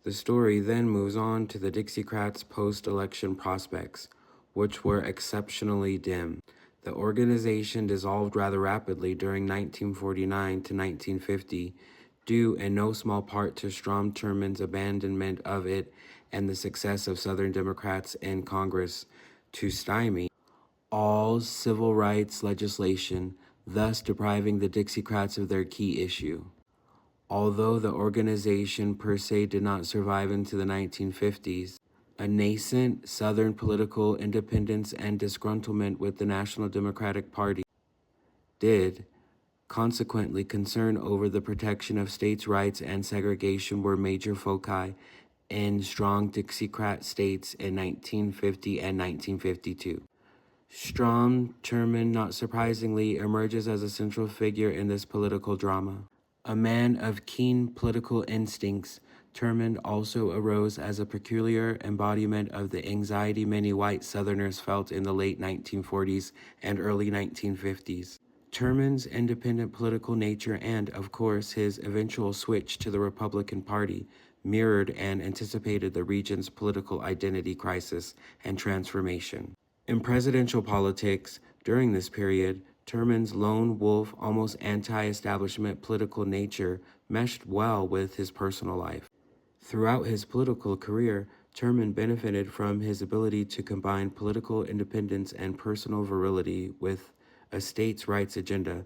The story then moves on to the Dixiecrats' post-election prospects, which were exceptionally dim. The organization dissolved rather rapidly during 1949 to 1950, due in no small part to Strom Thurmond's abandonment of it and the success of Southern Democrats in Congress to stymie all civil rights legislation, thus depriving the Dixiecrats of their key issue. Although the organization per se did not survive into the 1950s, a nascent Southern political independence and disgruntlement with the National Democratic Party did. Consequently, concern over the protection of states' rights and segregation were major foci in strong Dixiecrat states in 1950 and 1952. Strom Thurmond, not surprisingly, emerges as a central figure in this political drama. A man of keen political instincts, Thurmond also arose as a peculiar embodiment of the anxiety many white Southerners felt in the late 1940s and early 1950s. Thurmond's independent political nature and, of course, his eventual switch to the Republican Party mirrored and anticipated the region's political identity crisis and transformation. In presidential politics, during this period, Thurmond's lone wolf, almost anti-establishment political nature meshed well with his personal life. Throughout his political career, Thurmond benefited from his ability to combine political independence and personal virility with a states' rights agenda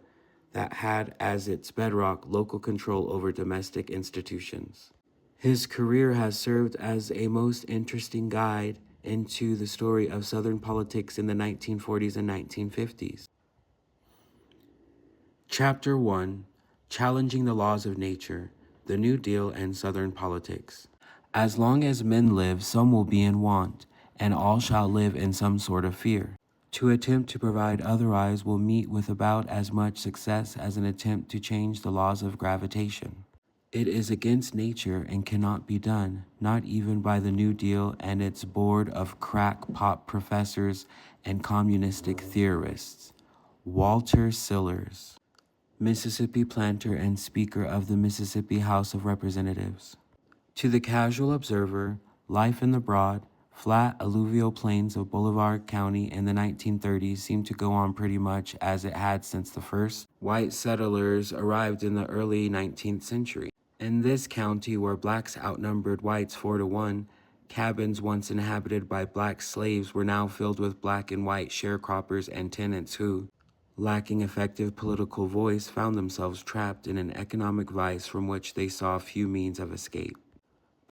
that had as its bedrock local control over domestic institutions. His career has served as a most interesting guide into the story of Southern politics in the 1940s and 1950s. Chapter 1: Challenging the Laws of Nature, the New Deal and Southern Politics. As long as men live, some will be in want, and all shall live in some sort of fear. To attempt to provide otherwise will meet with about as much success as an attempt to change the laws of gravitation. It is against nature and cannot be done, not even by the New Deal and its board of crackpot professors and communistic theorists. Walter Sillars, Mississippi planter and Speaker of the Mississippi House of Representatives. To the casual observer, life in the broad, flat alluvial plains of Boulevard County in the 1930s seemed to go on pretty much as it had since the first white settlers arrived in the early 19th century. In this county, where blacks outnumbered whites 4-1, cabins once inhabited by black slaves were now filled with black and white sharecroppers and tenants who, lacking effective political voice, found themselves trapped in an economic vice from which they saw few means of escape.